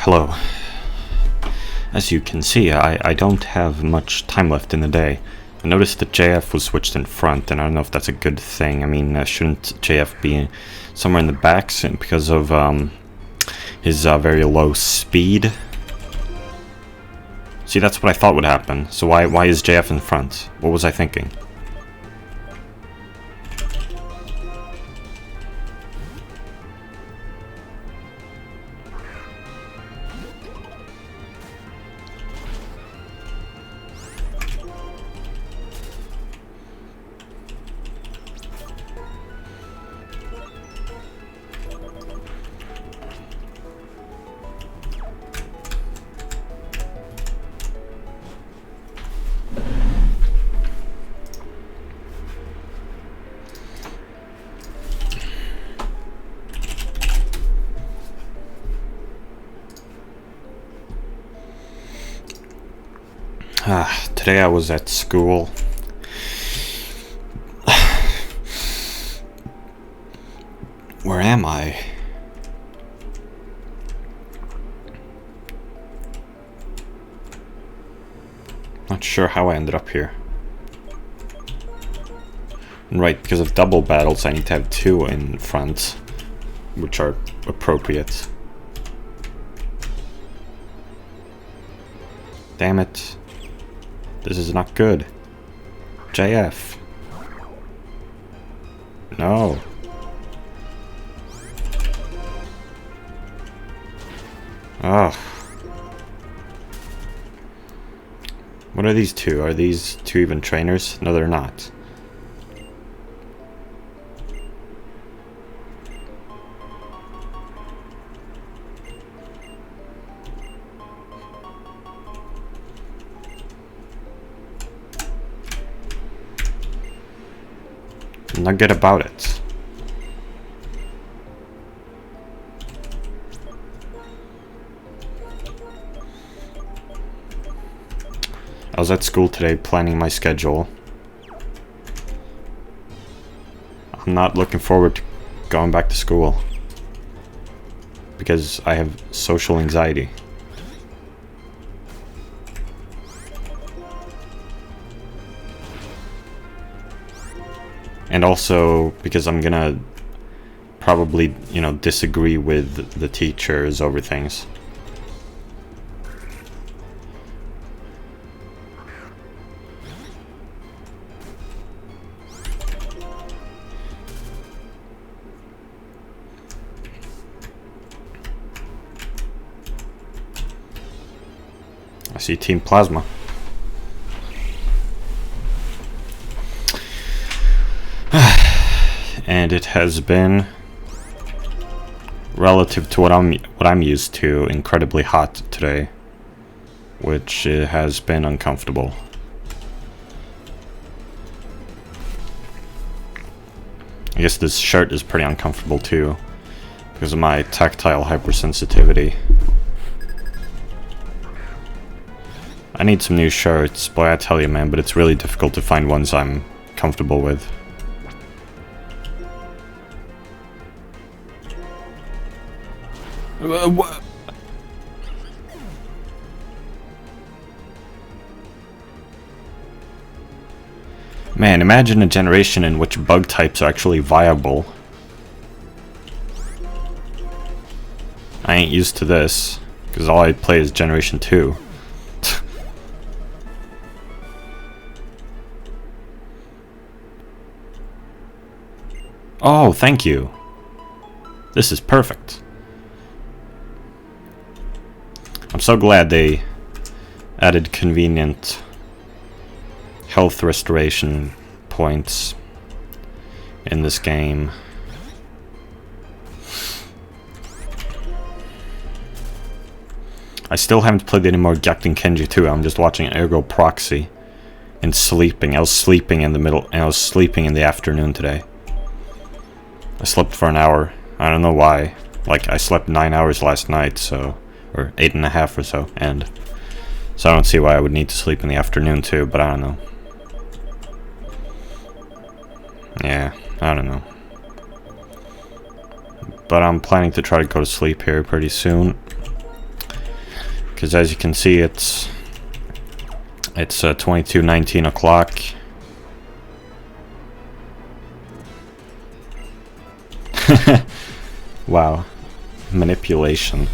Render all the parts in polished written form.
Hello. As you can see, I don't have much time left in the day. I noticed that JF was switched in front, and I don't know if that's a good thing. I mean, shouldn't JF be somewhere in the back because of his very low speed? See, that's what I thought would happen. So why is JF in front? What was I thinking? Today I was at school. Where am I? Not sure how I ended up here. Right, because of double battles I need to have two in front, which are appropriate. Damn it. This is not good. JF. No. Ugh. What are these two? Are these two even trainers? No, they're not. Nugget about it. I was at school today planning my schedule. I'm not looking forward to going back to school because I have social anxiety. And also because I'm gonna probably, disagree with the teachers over things. I see Team Plasma. And it has been, relative to what I'm used to, incredibly hot today, which has been uncomfortable. I guess this shirt is pretty uncomfortable too, because of my tactile hypersensitivity. I need some new shirts, boy, I tell you, man, but it's really difficult to find ones I'm comfortable with. What? Man, imagine a generation in which bug types are actually viable. I ain't used to this, because all I play is Generation 2. Oh, thank you. This is perfect. I'm so glad they added convenient health restoration points in this game. I still haven't played any more Gyakuten Kenji 2. I'm just watching Ergo Proxy and sleeping. I was sleeping in the afternoon today. I slept for an hour. I don't know why. Like, I slept 9 hours last night, so... or 8.5 or so, and so I don't see why I would need to sleep in the afternoon too, but I don't know. Yeah, I don't know. But I'm planning to try to go to sleep here pretty soon. Because as you can see, it's 22:19 o'clock. Wow, manipulation.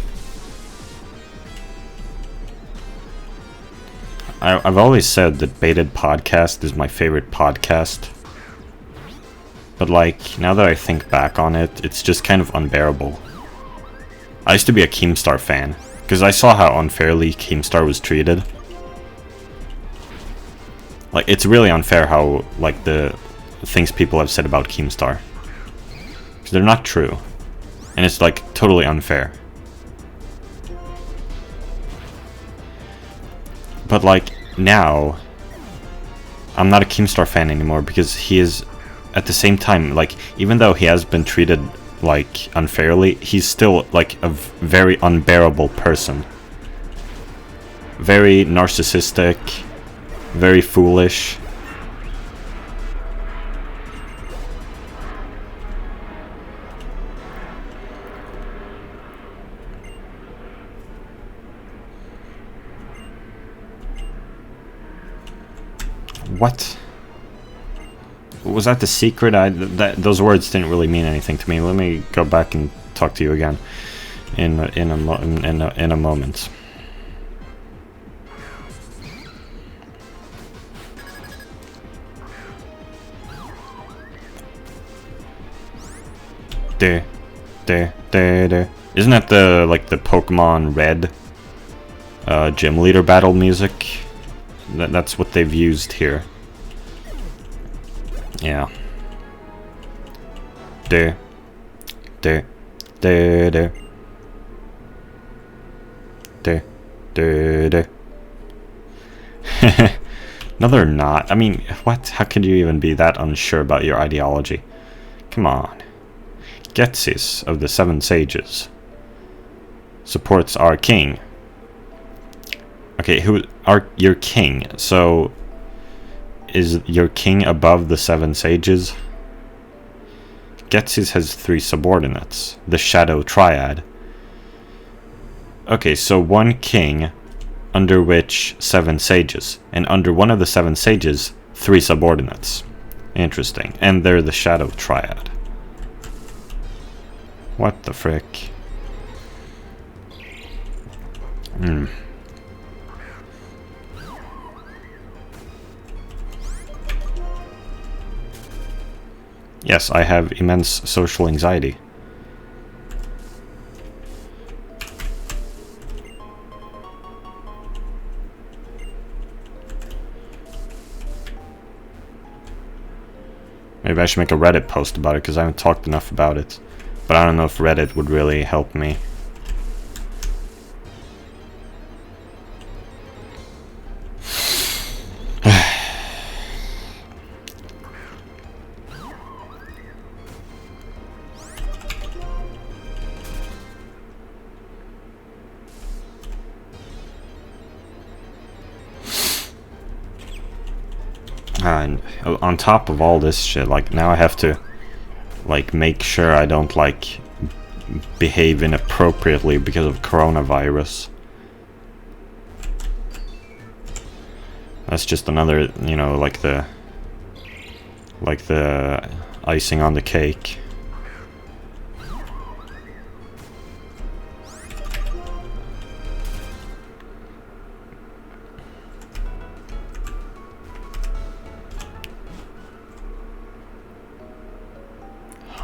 I've always said that Baited Podcast is my favorite podcast. But like, now that I think back on it, it's just kind of unbearable. I used to be a Keemstar fan, because I saw how unfairly Keemstar was treated. Like, it's really unfair how, like, the things people have said about Keemstar. Because they're not true. And it's, like, totally unfair. But, like, now, I'm not a Keemstar fan anymore, because he is, at the same time, like, even though he has been treated, like, unfairly, he's still, like, a very unbearable person. Very narcissistic, very foolish. What? Was that the secret? Those words didn't really mean anything to me. Let me go back and talk to you again in a moment. Isn't that the the Pokémon Red gym leader battle music? That's what they've used here. Yeah. No, they're not. I mean, what? How could you even be that unsure about your ideology? Come on. Getsis of the Seven Sages supports our king. Okay, your king? So, is your king above the Seven Sages? Getsis has 3 subordinates. The Shadow Triad. Okay, so 1 king, under which 7 sages. And under one of the 7 sages, 3 subordinates. Interesting. And they're the Shadow Triad. What the frick? Yes, I have immense social anxiety. Maybe I should make a Reddit post about it, because I haven't talked enough about it. But I don't know if Reddit would really help me. And on top of all this shit, like, now I have to, like, make sure I don't, like, behave inappropriately because of coronavirus. That's just another, you know, like the icing on the cake.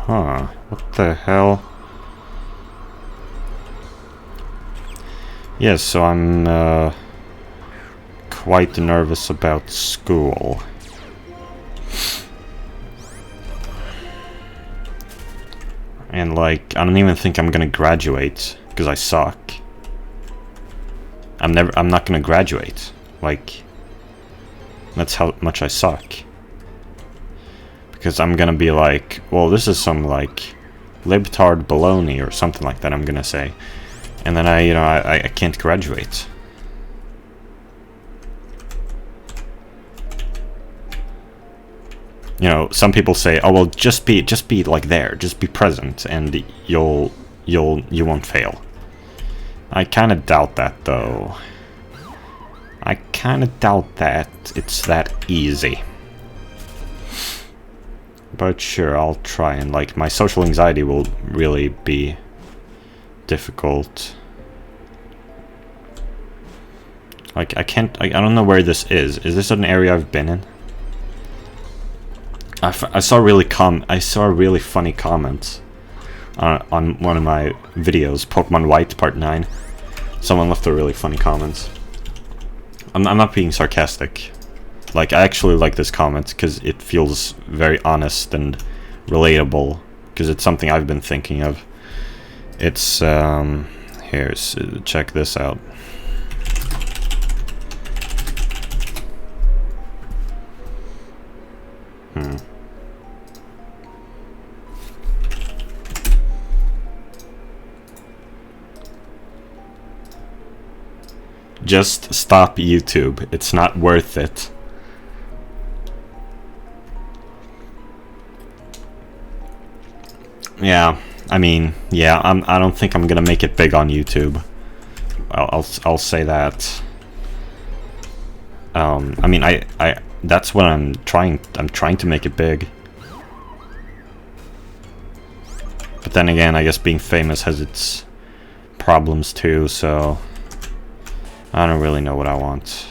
Huh, what the hell? Yes, so I'm quite nervous about school. And like, I don't even think I'm gonna graduate, because I suck. I'm not gonna graduate. Like, that's how much I suck. Because I'm gonna be like, well, this is some, like, libtard baloney or something like that, I'm gonna say. And then I can't graduate. You know, some people say, oh, well, just be like there, just be present, and you won't fail. I kind of doubt that, though. I kind of doubt that it's that easy. But sure, I'll try, and like my social anxiety will really be difficult. Like I don't know where this is. Is this an area I've been in? I saw really funny comments on one of my videos, Pokemon White Part 9. Someone left a really funny comments. I'm not being sarcastic. Like, I actually like this comment because it feels very honest and relatable, because it's something I've been thinking of. It's, check this out. Just stop YouTube. It's not worth it. Yeah, I mean, yeah, I don't think I'm gonna make it big on YouTube. I'll say that. I mean, that's what I'm trying to make it big. But then again, I guess being famous has its problems too, so I don't really know what I want.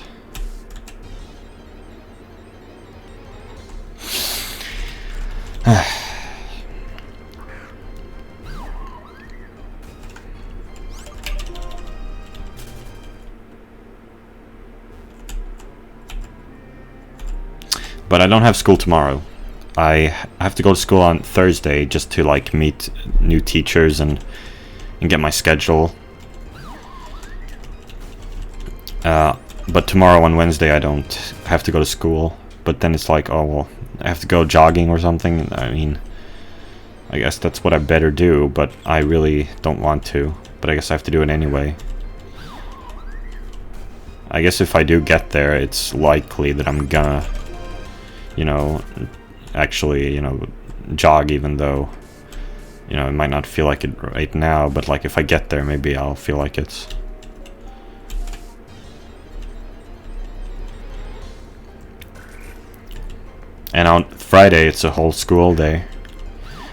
But I don't have school tomorrow. I have to go to school on Thursday just to like meet new teachers and get my schedule. But tomorrow on Wednesday I don't have to go to school. But then it's like, oh well, I have to go jogging or something. I mean, I guess that's what I better do, but I really don't want to. But I guess I have to do it anyway. I guess if I do get there, it's likely that I'm gonna, you know, actually, you know, jog, even though, you know, it might not feel like it right now, but like if I get there, maybe I'll feel like it. And on Friday, it's a whole school day.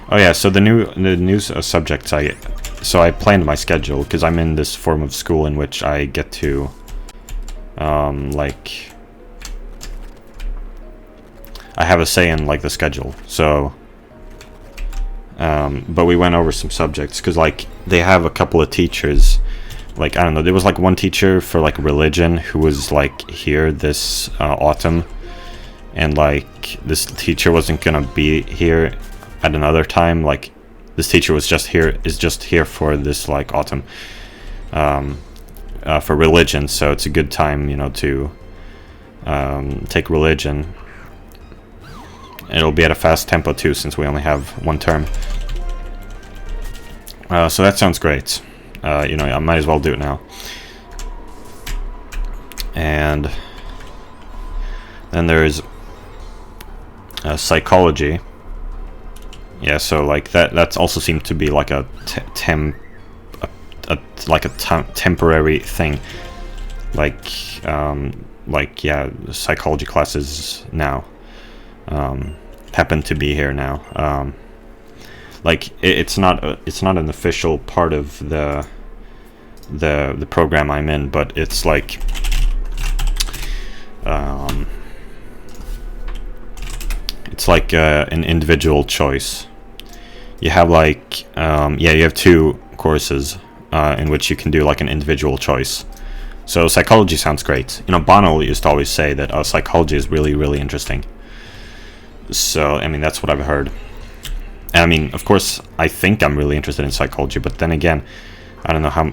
Oh yeah, so the new subjects I planned my schedule, because I'm in this form of school in which I get to, like, I have a say in like the schedule. So, but we went over some subjects because like they have a couple of teachers. Like, I don't know, there was like one teacher for like religion who was like here this autumn. And like this teacher wasn't gonna be here at another time. Like this teacher is just here for this like autumn, for religion. So it's a good time, you know, to take religion. It'll be at a fast tempo too, since we only have one term. So that sounds great. You know, I might as well do it now. And then there's psychology. Yeah, so like that's also seemed to be like a temporary thing. Like yeah, psychology classes now happen to be here now. Like it's not an official part of the program I'm in, but it's like an individual choice. You have like you have two courses in which you can do like an individual choice. So psychology sounds great. You know, Bono used to always say that psychology is really, really interesting. So I mean, that's what I've heard. And I mean, of course, I think I'm really interested in psychology, but then again, I don't know how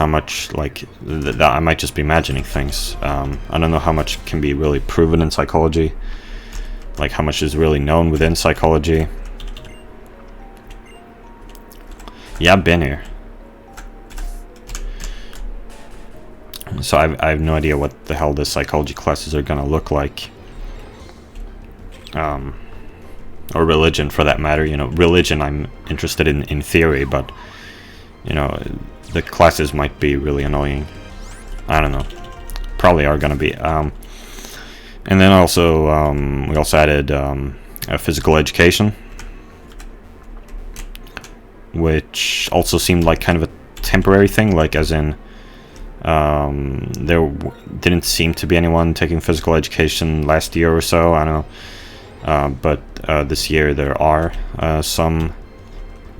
much that I might just be imagining things. I don't know how much can be really proven in psychology. Like how much is really known within psychology. Yeah, I've been here. So I have no idea what the hell the psychology classes are gonna look like. Or religion, for that matter. You know, religion I'm interested in theory, but you know, the classes might be really annoying. I don't know. Probably are gonna be. And then also, we also added physical education, which also seemed like kind of a temporary thing, like as in there didn't seem to be anyone taking physical education last year or so, I don't know, but this year there are some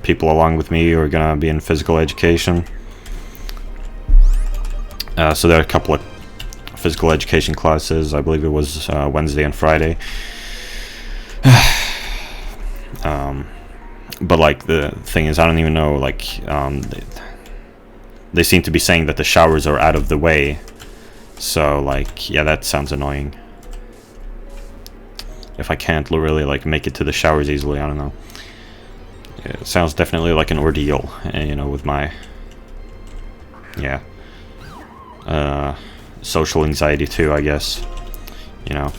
people along with me who are gonna be in physical education. So there are a couple of physical education classes. I believe it was Wednesday and Friday. But like the thing is, I don't even know, like they seem to be saying that the showers are out of the way, so like yeah, that sounds annoying. If I can't really like make it to the showers easily, I don't know. It sounds definitely like an ordeal, you know, with my social anxiety too, I guess, you know.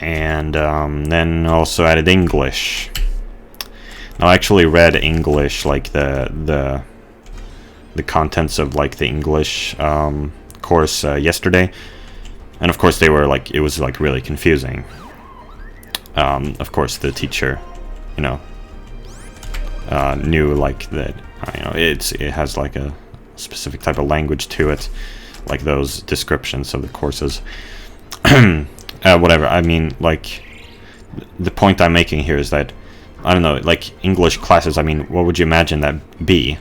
And then also added English. Now I actually read English, like the contents of like the English course yesterday, and of course they were like, it was like really confusing. Of course the teacher, you know, knew like that, you know, it has like a specific type of language to it, like those descriptions of the courses. Whatever, I mean, like, the point I'm making here is that, I don't know, like, English classes, I mean, what would you imagine that be?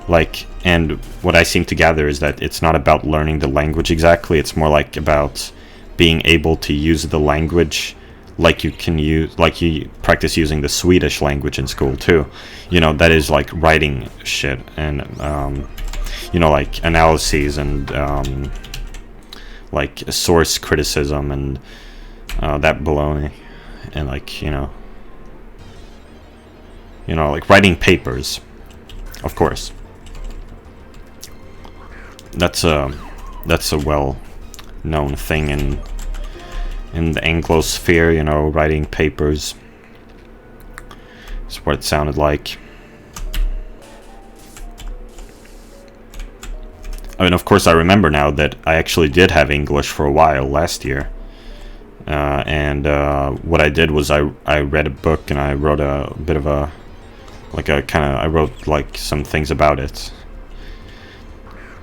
Like, and what I seem to gather is that it's not about learning the language exactly, it's more like about being able to use the language like you can use, like you practice using the Swedish language in school too. You know, that is like writing shit and, you know, like analyses and, like source criticism and that baloney, and like, you know, like writing papers, of course. That's a well-known thing in the Anglosphere, you know, writing papers. That's what it sounded like. I mean, of course, I remember now that I actually did have English for a while last year. And what I did was I read a book and I wrote a bit of a, like a kind of, I wrote like some things about it.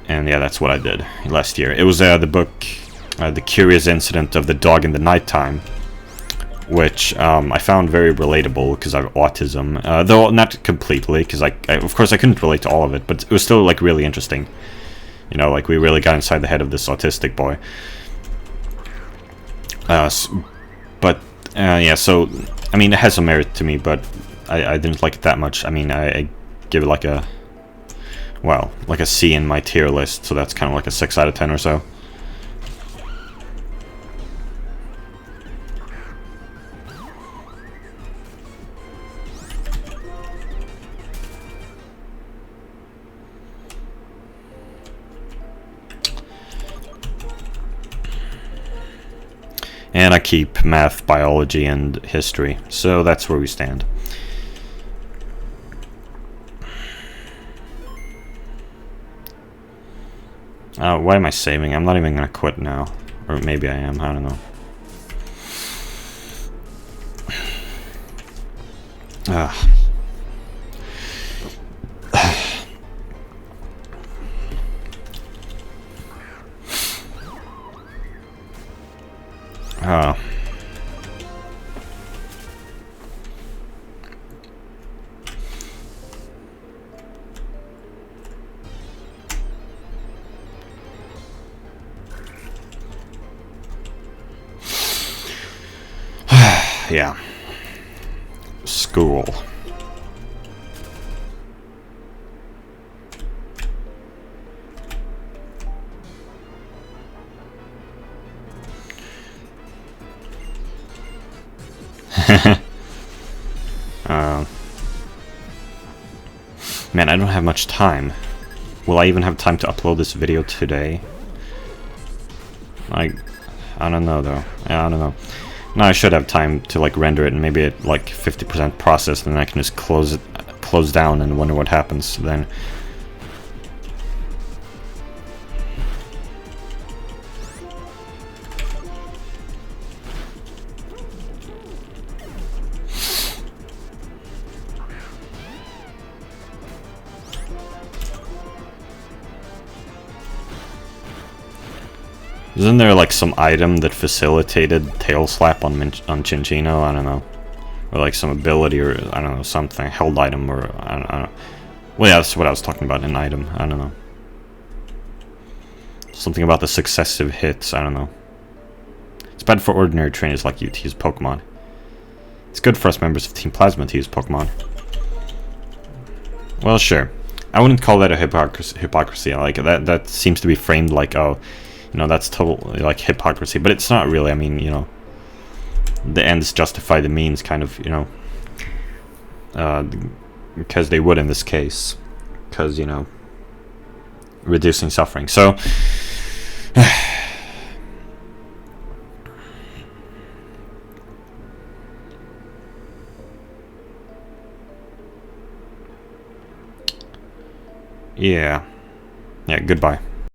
And yeah, that's what I did last year. It was the book, The Curious Incident of the Dog in the Nighttime, which I found very relatable because I have autism. Though not completely, because I of course I couldn't relate to all of it, but it was still like really interesting. You know, like we really got inside the head of this autistic boy. But yeah, so I mean, it has some merit to me, but I didn't like it that much. I mean, I give it like a, well, like a C in my tier list, so that's kind of like a 6 out of 10 or so. And I keep math, biology, and history. So that's where we stand. Why am I saving? I'm not even gonna quit now. Or maybe I am, I don't know. Yeah. School. Man, I don't have much time. Will I even have time to upload this video today? I don't know though. I don't know. No, I should have time to like render it and maybe at like 50% processed, and then I can just close close down and wonder what happens then. Isn't there like some item that facilitated tail slap on Cinccino? I don't know. Or like some ability, or I don't know, something. Held item, or I don't know. Well, yeah, that's what I was talking about, an item. I don't know. Something about the successive hits, I don't know. It's bad for ordinary trainers like you to use Pokemon. It's good for us members of Team Plasma to use Pokemon. Well, sure. I wouldn't call that a hypocrisy. Like, that seems to be framed like, oh, you know, that's totally like hypocrisy, but it's not really. I mean, you know, the ends justify the means, kind of, you know, because they would in this case, because, you know, reducing suffering. So, yeah, goodbye.